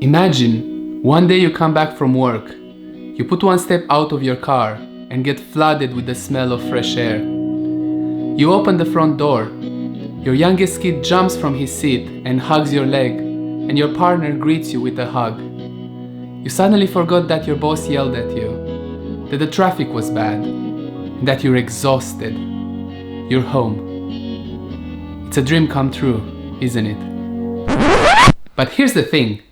Imagine, one day you come back from work, you put one step out of your car and get flooded with the smell of fresh air. You open the front door, your youngest kid jumps from his seat and hugs your leg, and your partner greets you with a hug. You suddenly forgot that your boss yelled at you, that the traffic was bad, and that you're exhausted. You're home. It's a dream come true, isn't it? But here's the thing.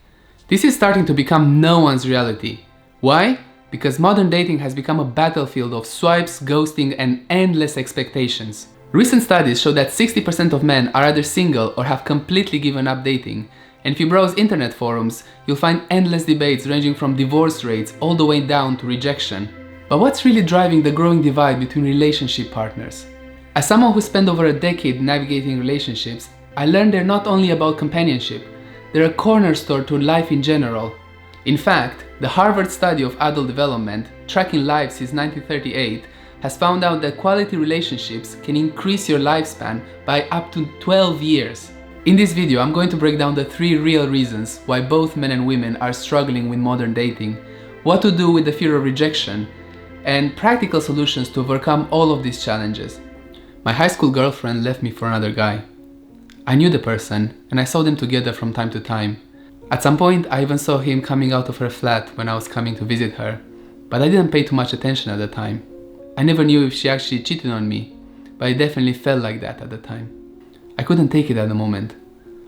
This is starting to become no one's reality. Why? Because modern dating has become a battlefield of swipes, ghosting, and endless expectations. Recent studies show that 60% of men are either single or have completely given up dating. And if you browse internet forums, you'll find endless debates ranging from divorce rates all the way down to rejection. But what's really driving the growing divide between relationship partners? As someone who spent over a decade navigating relationships, I learned they're not only about companionship, they're a cornerstone to life in general. In fact, the Harvard study of adult development, tracking life since 1938, has found out that quality relationships can increase your lifespan by up to 12 years. In this video, I'm going to break down the 3 real reasons why both men and women are struggling with modern dating, what to do with the fear of rejection, and practical solutions to overcome all of these challenges. My high school girlfriend left me for another guy. I knew the person, and I saw them together from time to time. At some point, I even saw him coming out of her flat when I was coming to visit her, but I didn't pay too much attention at the time. I never knew if she actually cheated on me, but it definitely felt like that at the time. I couldn't take it at the moment.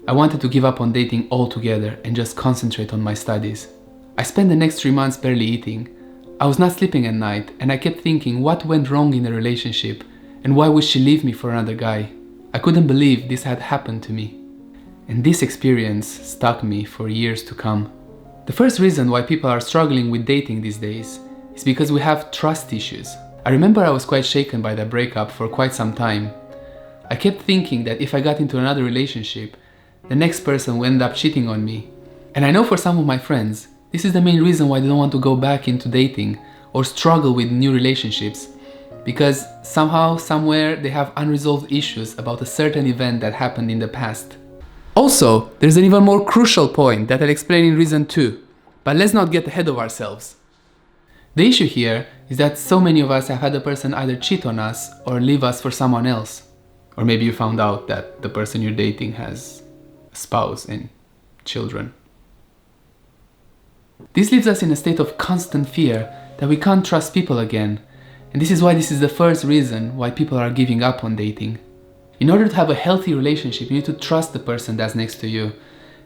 I wanted to give up on dating altogether and just concentrate on my studies. I spent the next 3 months barely eating. I was not sleeping at night, and I kept thinking what went wrong in the relationship and why would she leave me for another guy. I couldn't believe this had happened to me. And this experience stuck me for years to come. The first reason why people are struggling with dating these days is because we have trust issues. I remember I was quite shaken by that breakup for quite some time. I kept thinking that if I got into another relationship, the next person would end up cheating on me. And I know for some of my friends, this is the main reason why they don't want to go back into dating or struggle with new relationships. Because somehow, somewhere, they have unresolved issues about a certain event that happened in the past. Also, there's an even more crucial point that I'll explain in reason 2, but let's not get ahead of ourselves. The issue here is that so many of us have had a person either cheat on us or leave us for someone else. Or maybe you found out that the person you're dating has a spouse and children. This leaves us in a state of constant fear that we can't trust people again. And this is why this is the first reason why people are giving up on dating. In order to have a healthy relationship, you need to trust the person that's next to you.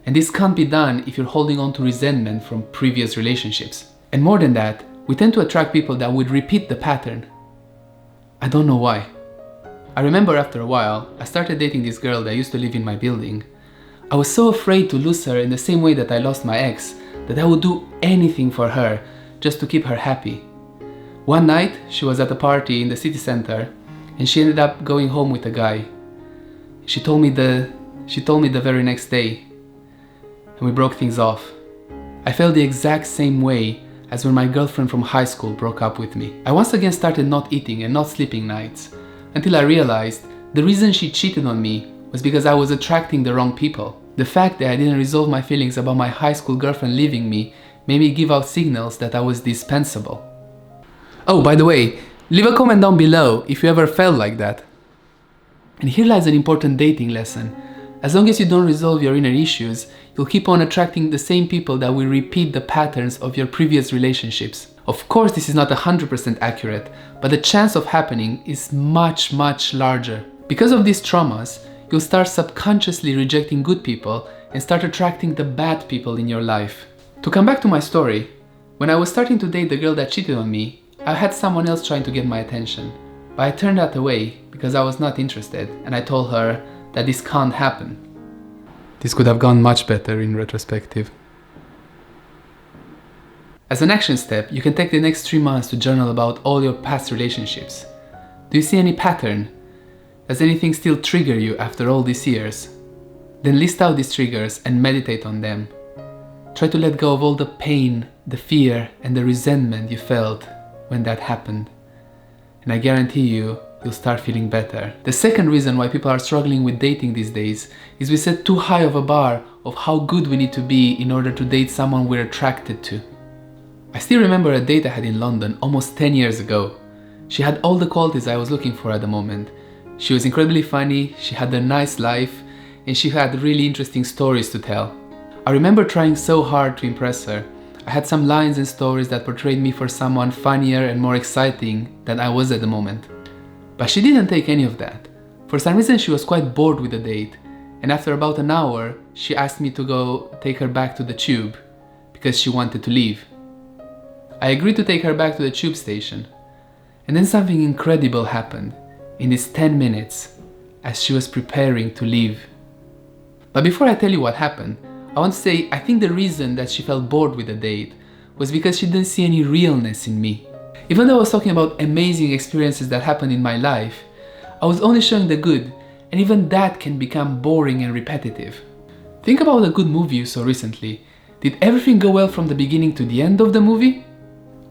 And this can't be done if you're holding on to resentment from previous relationships. And more than that, we tend to attract people that would repeat the pattern. I don't know why. I remember after a while, I started dating this girl that used to live in my building. I was so afraid to lose her in the same way that I lost my ex, that I would do anything for her just to keep her happy. One night, she was at a party in the city center, and she ended up going home with a guy. She told me the very next day, and we broke things off. I felt the exact same way as when my girlfriend from high school broke up with me. I once again started not eating and not sleeping nights, until I realized the reason she cheated on me was because I was attracting the wrong people. The fact that I didn't resolve my feelings about my high school girlfriend leaving me made me give out signals that I was dispensable. Oh, by the way, leave a comment down below if you ever felt like that. And here lies an important dating lesson. As long as you don't resolve your inner issues, you'll keep on attracting the same people that will repeat the patterns of your previous relationships. Of course, this is not 100% accurate, but the chance of happening is much, much larger. Because of these traumas, you'll start subconsciously rejecting good people and start attracting the bad people in your life. To come back to my story, when I was starting to date the girl that cheated on me, I had someone else trying to get my attention, but I turned that away because I was not interested, and I told her that this can't happen. This could have gone much better in retrospective. As an action step, you can take the next 3 months to journal about all your past relationships. Do you see any pattern? Does anything still trigger you after all these years? Then list out these triggers and meditate on them. Try to let go of all the pain, the fear, and the resentment you felt when that happened. And I guarantee you, you'll start feeling better. The second reason why people are struggling with dating these days is we set too high of a bar of how good we need to be in order to date someone we're attracted to. I still remember a date I had in London almost 10 years ago. She had all the qualities I was looking for at the moment. She was incredibly funny, she had a nice life, and she had really interesting stories to tell. I remember trying so hard to impress her. I had some lines and stories that portrayed me for someone funnier and more exciting than I was at the moment. But she didn't take any of that. For some reason she was quite bored with the date, and after about an hour she asked me to go take her back to the tube because she wanted to leave. I agreed to take her back to the tube station, and then something incredible happened in these 10 minutes as she was preparing to leave. But before I tell you what happened, I want to say I think the reason that she felt bored with the date was because she didn't see any realness in me. Even though I was talking about amazing experiences that happened in my life, I was only showing the good, and even that can become boring and repetitive. Think about a good movie you saw recently. Did everything go well from the beginning to the end of the movie?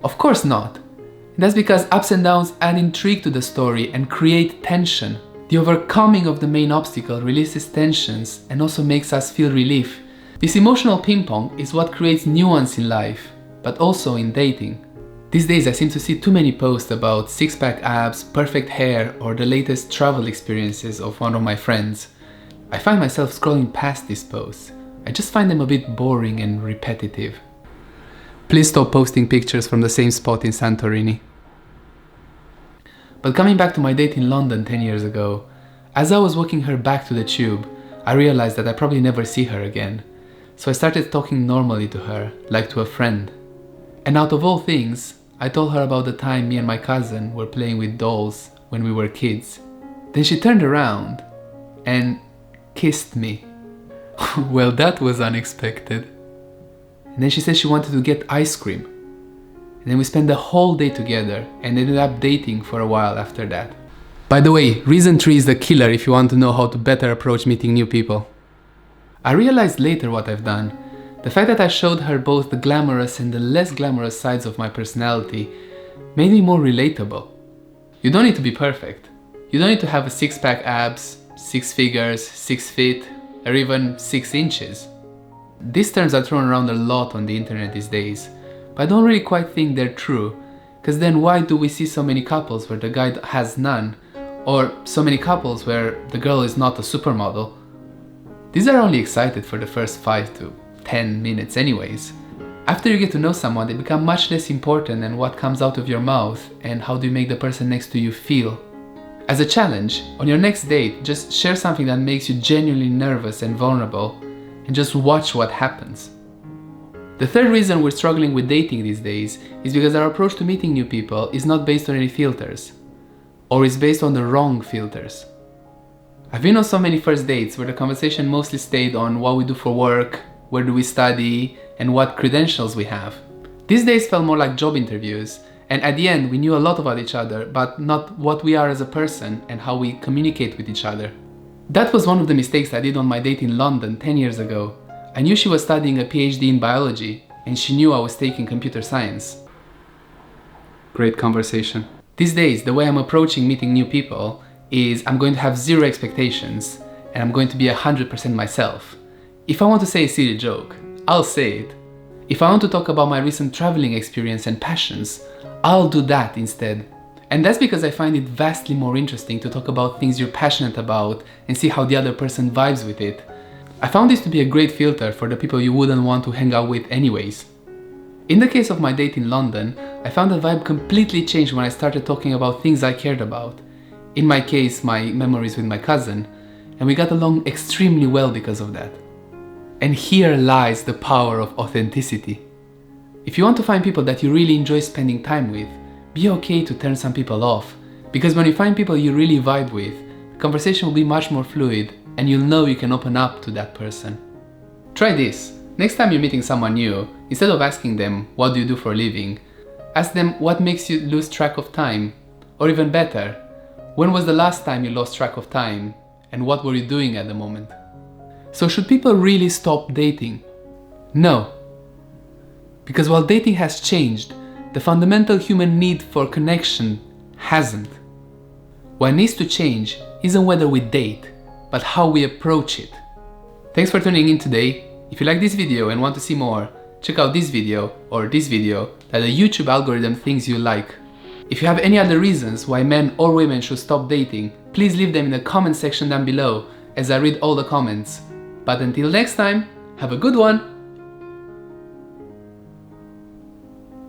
Of course not. And that's because ups and downs add intrigue to the story and create tension. The overcoming of the main obstacle releases tensions and also makes us feel relief. This emotional ping pong is what creates nuance in life, but also in dating. These days I seem to see too many posts about six-pack abs, perfect hair, or the latest travel experiences of one of my friends. I find myself scrolling past these posts. I just find them a bit boring and repetitive. Please stop posting pictures from the same spot in Santorini. But coming back to my date in London 10 years ago, as I was walking her back to the tube, I realized that I probably never see her again. So I started talking normally to her, like to a friend. And out of all things, I told her about the time me and my cousin were playing with dolls when we were kids. Then she turned around and kissed me. Well, that was unexpected. And then she said she wanted to get ice cream. And then we spent the whole day together and ended up dating for a while after that. By the way, reason 3 is the killer if you want to know how to better approach meeting new people. I realized later what I've done. The fact that I showed her both the glamorous and the less glamorous sides of my personality made me more relatable. You don't need to be perfect. You don't need to have a six-pack abs, 6 figures, 6 feet, or even 6 inches. These terms are thrown around a lot on the internet these days, but I don't really quite think they're true, because then why do we see so many couples where the guy has none, or so many couples where the girl is not a supermodel? These are only excited for the first 5 to 10 minutes anyways. After you get to know someone, they become much less important than what comes out of your mouth and how do you make the person next to you feel. As a challenge, on your next date, just share something that makes you genuinely nervous and vulnerable and just watch what happens. The third reason we're struggling with dating these days is because our approach to meeting new people is not based on any filters, or is based on the wrong filters. I've been on so many first dates where the conversation mostly stayed on what we do for work, where do we study, and what credentials we have. These days felt more like job interviews, and at the end we knew a lot about each other, but not what we are as a person and how we communicate with each other. That was one of the mistakes I did on my date in London 10 years ago. I knew she was studying a PhD in biology, and she knew I was taking computer science. Great conversation. These days, the way I'm approaching meeting new people is I'm going to have zero expectations, and I'm going to be 100% myself. If I want to say a silly joke, I'll say it. If I want to talk about my recent traveling experience and passions, I'll do that instead. And that's because I find it vastly more interesting to talk about things you're passionate about and see how the other person vibes with it. I found this to be a great filter for the people you wouldn't want to hang out with anyways. In the case of my date in London, I found the vibe completely changed when I started talking about things I cared about. In my case, my memories with my cousin, and we got along extremely well because of that. And here lies the power of authenticity. If you want to find people that you really enjoy spending time with, be okay to turn some people off, because when you find people you really vibe with, the conversation will be much more fluid and you'll know you can open up to that person. Try this. Next time you're meeting someone new, instead of asking them, what do you do for a living? Ask them what makes you lose track of time. Or even better, when was the last time you lost track of time and what were you doing at the moment? So should people really stop dating? No. Because while dating has changed, the fundamental human need for connection hasn't. What needs to change isn't whether we date, but how we approach it. Thanks for tuning in today. If you like this video and want to see more, check out this video or this video that the YouTube algorithm thinks you like. If you have any other reasons why men or women should stop dating, please leave them in the comment section down below as I read all the comments. But until next time, have a good one!